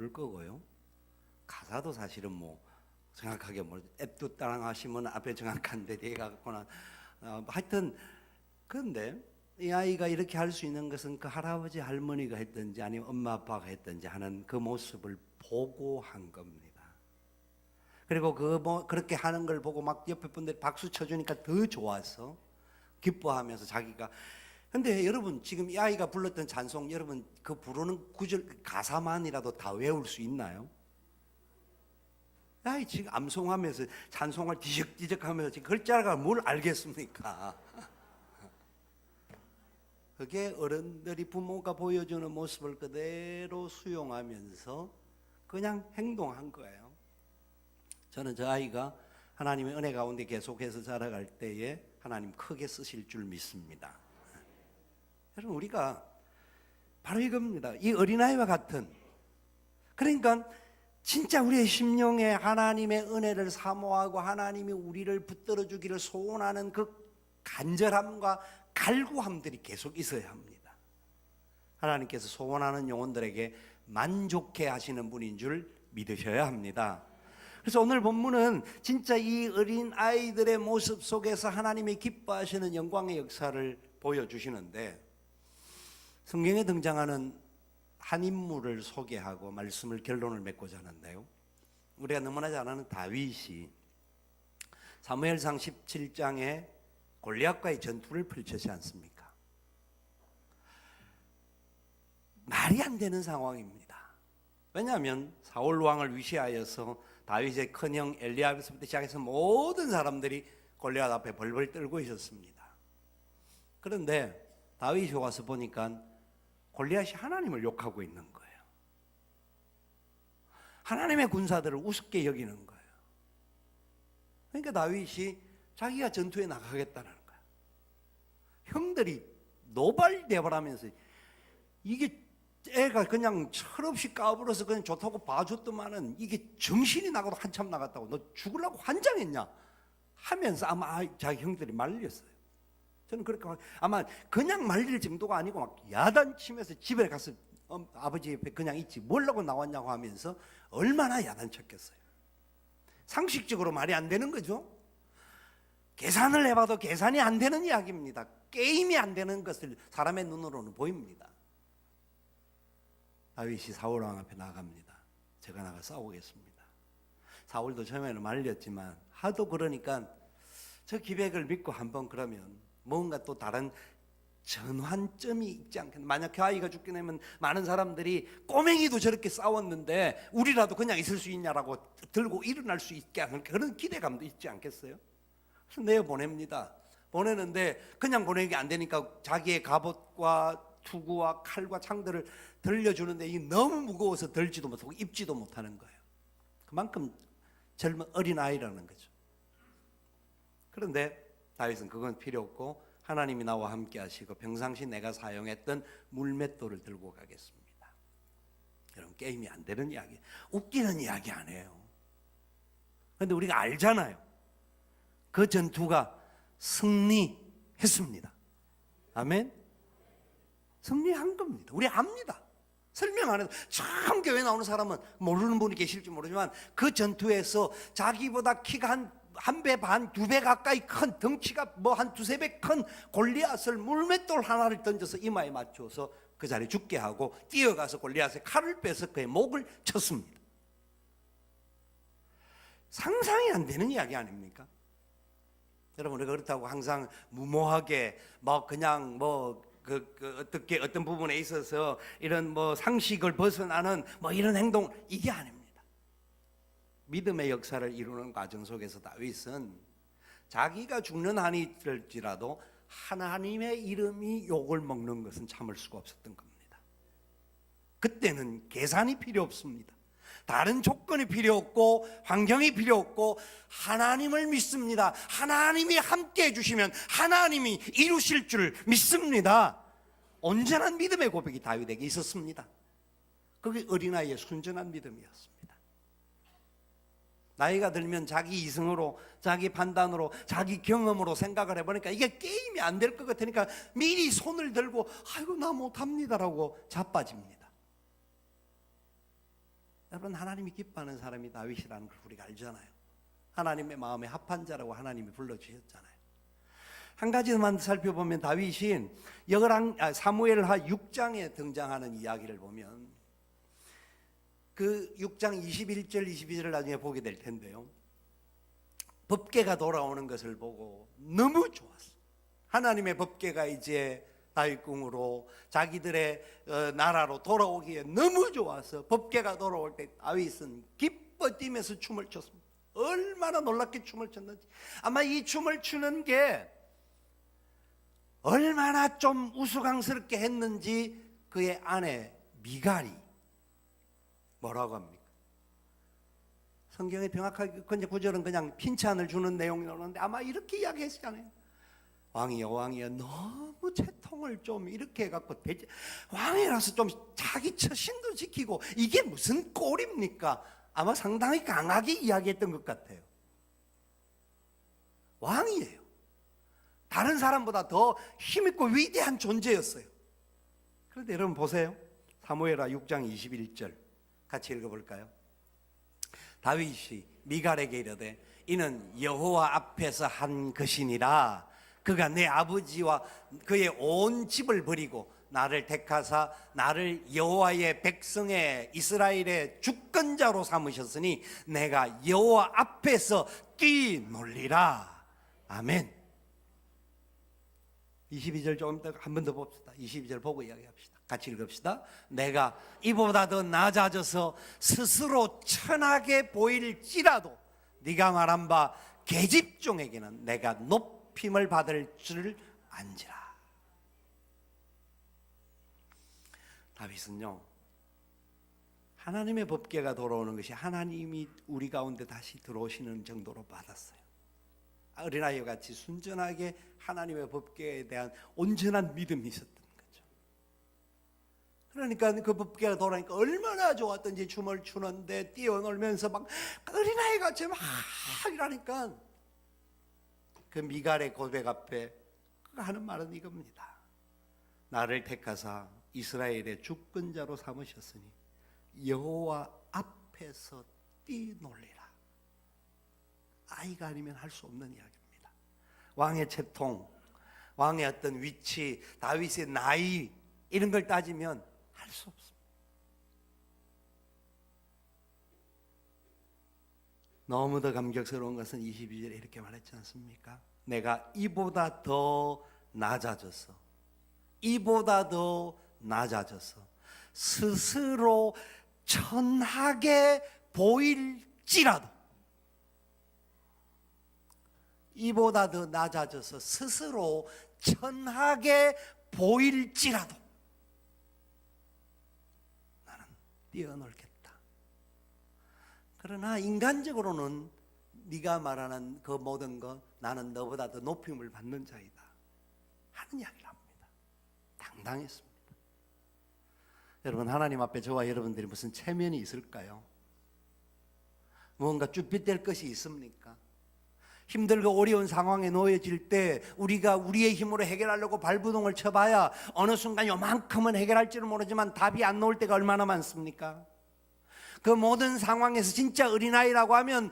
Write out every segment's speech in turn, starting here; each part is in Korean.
부를 거고요. 가사도 사실은 뭐 정확하게 뭐 앱도 따라하시면 앞에 정확한데 뒤에가 갖고나 하여튼 그런데 이 아이가 이렇게 할 수 있는 것은 그 할아버지 할머니가 했든지 아니면 엄마 아빠가 했든지 하는 그 모습을 보고 한 겁니다. 그리고 그 뭐 그렇게 하는 걸 보고 막 옆에 분들이 박수 쳐주니까 더 좋아서 기뻐하면서 자기가. 근데 여러분 지금 이 아이가 불렀던 찬송 여러분 그 부르는 구절 가사만이라도 다 외울 수 있나요? 아이 지금 암송하면서 찬송을 뒤적뒤적하면서 지금 글자가 뭘 알겠습니까? 그게 어른들이 부모가 보여주는 모습을 그대로 수용하면서 그냥 행동한 거예요. 저는 저 아이가 하나님의 은혜 가운데 계속해서 자라갈 때에 하나님 크게 쓰실 줄 믿습니다. 여러분 우리가 바로 이겁니다. 이 어린아이와 같은, 그러니까 진짜 우리의 심령에 하나님의 은혜를 사모하고 하나님이 우리를 붙들어 주기를 소원하는 그 간절함과 갈구함들이 계속 있어야 합니다. 하나님께서 소원하는 영혼들에게 만족해 하시는 분인 줄 믿으셔야 합니다. 그래서 오늘 본문은 진짜 이 어린 아이들의 모습 속에서 하나님이 기뻐하시는 영광의 역사를 보여주시는데, 성경에 등장하는 한 인물을 소개하고 말씀을 결론을 맺고자 하는데요, 우리가 너무나 잘 아는 다윗이 사무엘상 17장에 골리앗과의 전투를 펼치지 않습니까? 말이 안 되는 상황입니다. 왜냐하면 사울 왕을 위시하여서 다윗의 큰형 엘리압에서부터 시작해서 모든 사람들이 골리앗 앞에 벌벌 떨고 있었습니다. 그런데 다윗이 와서 보니까 골리앗이 하나님을 욕하고 있는 거예요. 하나님의 군사들을 우습게 여기는 거예요. 그러니까 다윗이 자기가 전투에 나가겠다는 거야. 형들이 노발대발하면서 이게 애가 그냥 철없이 까불어서 그냥 좋다고 봐줬더만은 이게 정신이 나가도 한참 나갔다고 너 죽으려고 환장했냐 하면서 아마 자기 형들이 말렸어요. 저는 그렇게 아마 그냥 말릴 정도가 아니고 막 야단치면서 집에 가서 아버지 옆에 그냥 있지 뭐라고 나왔냐고 하면서 얼마나 야단쳤겠어요. 상식적으로 말이 안 되는 거죠. 계산을 해봐도 계산이 안 되는 이야기입니다. 게임이 안 되는 것을 사람의 눈으로는 보입니다. 다윗이 사울 왕 앞에 나갑니다. 제가 나가 싸우겠습니다. 사울도 처음에는 말렸지만 하도 그러니까 저 기백을 믿고 한번 그러면 뭔가 또 다른 전환점이 있지 않겠나. 만약 그 아이가 죽게 되면 많은 사람들이 꼬맹이도 저렇게 싸웠는데 우리라도 그냥 있을 수 있냐라고 들고 일어날 수 있게 하는 그런 기대감도 있지 않겠어요? 그래서 내보냅니다. 보내는데 그냥 보내기 안 되니까 자기의 갑옷과 투구와 칼과 창들을 들려주는데 이게 너무 무거워서 들지도 못하고 입지도 못하는 거예요. 그만큼 젊은 어린아이라는 거죠. 그런데 다윗은 그건 필요 없고 하나님이 나와 함께 하시고 평상시 내가 사용했던 물맷돌을 들고 가겠습니다. 여러분 게임이 안 되는 이야기, 웃기는 이야기 아니에요. 그런데 우리가 알잖아요. 그 전투가 승리했습니다. 아멘. 승리한 겁니다. 우리 압니다. 설명 안 해도 처음 교회 나오는 사람은 모르는 분이 계실지 모르지만 그 전투에서 자기보다 키가 한 배 반, 2배 가까이 큰 덩치가 뭐 한 2~3배 큰 골리앗을 물맷돌 하나를 던져서 이마에 맞춰서 그 자리에 죽게 하고 뛰어가서 골리앗의 칼을 빼서 그의 목을 쳤습니다. 상상이 안 되는 이야기 아닙니까? 여러분 우리가 그렇다고 항상 무모하게 뭐 그냥 뭐 어떻게 어떤 부분에 있어서 이런 뭐 상식을 벗어나는 뭐 이런 행동 이게 아닙니다. 믿음의 역사를 이루는 과정 속에서 다윗은 자기가 죽는 한이 될지라도 하나님의 이름이 욕을 먹는 것은 참을 수가 없었던 겁니다. 그때는 계산이 필요 없습니다. 다른 조건이 필요 없고 환경이 필요 없고 하나님을 믿습니다. 하나님이 함께 해주시면 하나님이 이루실 줄 믿습니다. 온전한 믿음의 고백이 다윗에게 있었습니다. 그게 어린아이의 순전한 믿음이었습니다. 나이가 들면 자기 이성으로 자기 판단으로 자기 경험으로 생각을 해보니까 이게 게임이 안 될 것 같으니까 미리 손을 들고 아이고 나 못합니다라고 자빠집니다. 여러분, 하나님이 기뻐하는 사람이 다윗이라는 걸 우리가 알잖아요. 하나님의 마음에 합한 자라고 하나님이 불러주셨잖아요. 한 가지만 살펴보면 다윗이 사무엘하 6장에 등장하는 이야기를 보면 그 6장 21절 22절을 나중에 보게 될 텐데요, 법궤가 돌아오는 것을 보고 너무 좋았어. 하나님의 법궤가 이제 다윗궁으로 자기들의 나라로 돌아오기에 너무 좋아서 법궤가 돌아올 때 다윗은 기뻐 뛰면서 춤을 췄습니다. 얼마나 놀랍게 춤을 췄는지. 아마 이 춤을 추는 게 얼마나 좀 우스꽝스럽게 했는지 그의 아내 미갈이 뭐라고 합니까? 성경에 명확하게 구절은 그냥 핀찬을 주는 내용이 나오는데 아마 이렇게 이야기했잖아요. 왕이여 왕이여, 너무 채통을 좀 이렇게 해갖고 왕이라서 좀 자기 처신도 지키고 이게 무슨 꼴입니까? 아마 상당히 강하게 이야기했던 것 같아요. 왕이에요. 다른 사람보다 더 힘있고 위대한 존재였어요. 그런데 여러분 보세요. 사무엘하 6장 21절 같이 읽어볼까요? 다윗이 미갈에게 이르되 이는 여호와 앞에서 한 것이니라. 그가 내 아버지와 그의 온 집을 버리고 나를 택하사 나를 여호와의 백성의 이스라엘의 주권자로 삼으셨으니 내가 여호와 앞에서 뛰놀리라. 아멘. 22절 조금 더 한 번 더 봅시다. 22절 보고 이야기합시다. 같이 읽읍시다. 내가 이보다 더 낮아져서 스스로 천하게 보일지라도 네가 말한 바 계집종에게는 내가 높임을 받을 줄 안지라. 다윗은요, 하나님의 법궤가 돌아오는 것이 하나님이 우리 가운데 다시 들어오시는 정도로 받았어요. 어린아이와 같이 순전하게 하나님의 법궤에 대한 온전한 믿음이 있었던 거죠. 그러니까 그 법궤가 돌아오니까 얼마나 좋았던지 춤을 추는데 뛰어놀면서 막 어린아이 같이 막 이러니까 그 미갈의 고백 앞에 그가 하는 말은 이겁니다. 나를 택하사 이스라엘의 주권자로 삼으셨으니 여호와 앞에서 뛰놀리라. 아이가 아니면 할 수 없는 이야기입니다. 왕의 채통, 왕의 어떤 위치, 다윗의 나이 이런 걸 따지면 할 수 없습니다. 너무도 감격스러운 것은 22절에 이렇게 말했지 않습니까? 내가 이보다 더 낮아져서 스스로 천하게 보일지라도, 이보다 더 낮아져서 스스로 천하게 보일지라도 나는 뛰어놀겠다. 그러나 인간적으로는 네가 말하는 그 모든 것 나는 너보다 더 높임을 받는 자이다 하는 이야기를 합니다. 당당했습니다. 여러분, 하나님 앞에 저와 여러분들이 무슨 체면이 있을까요? 무언가 쭈삣될 것이 있습니까? 힘들고 어려운 상황에 놓여질 때 우리가 우리의 힘으로 해결하려고 발부동을 쳐봐야 어느 순간 요만큼은 해결할지는 모르지만 답이 안 나올 때가 얼마나 많습니까? 그 모든 상황에서 진짜 어린아이라고 하면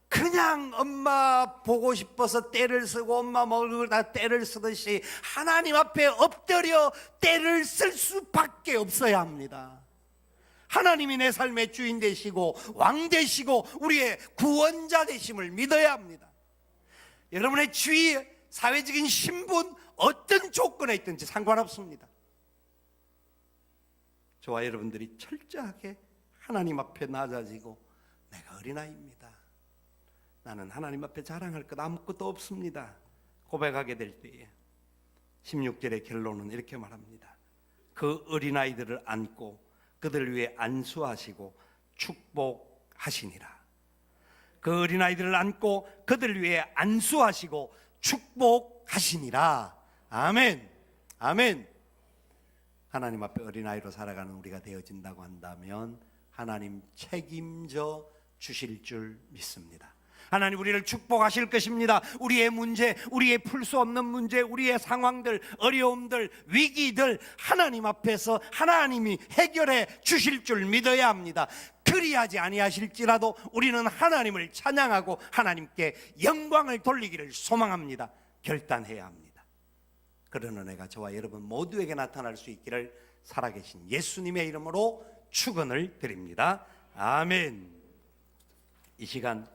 그냥 엄마 보고 싶어서 떼를 쓰고 엄마 먹을 다 떼를 쓰듯이 하나님 앞에 엎드려 떼를 쓸 수밖에 없어야 합니다. 하나님이 내 삶의 주인 되시고 왕 되시고 우리의 구원자 되심을 믿어야 합니다. 여러분의 지위, 사회적인 신분, 어떤 조건에 있든지 상관없습니다. 저와 여러분들이 철저하게 하나님 앞에 낮아지고 내가 어린아이입니다, 나는 하나님 앞에 자랑할 것 아무것도 없습니다 고백하게 될 때에 16절의 결론은 이렇게 말합니다. 그 어린아이들을 안고 그들을 위해 안수하시고 축복하시니라. 그 어린아이들을 안고 그들을 위해 안수하시고 축복하시니라. 아멘. 아멘. 하나님 앞에 어린아이로 살아가는 우리가 되어진다고 한다면 하나님 책임져 주실 줄 믿습니다. 하나님 우리를 축복하실 것입니다. 우리의 문제, 우리의 풀 수 없는 문제, 우리의 상황들, 어려움들, 위기들 하나님 앞에서 하나님이 해결해 주실 줄 믿어야 합니다. 그리하지 아니하실지라도 우리는 하나님을 찬양하고 하나님께 영광을 돌리기를 소망합니다. 결단해야 합니다. 그런 은혜가 저와 여러분 모두에게 나타날 수 있기를 살아계신 예수님의 이름으로 축원을 드립니다. 아멘. 이 시간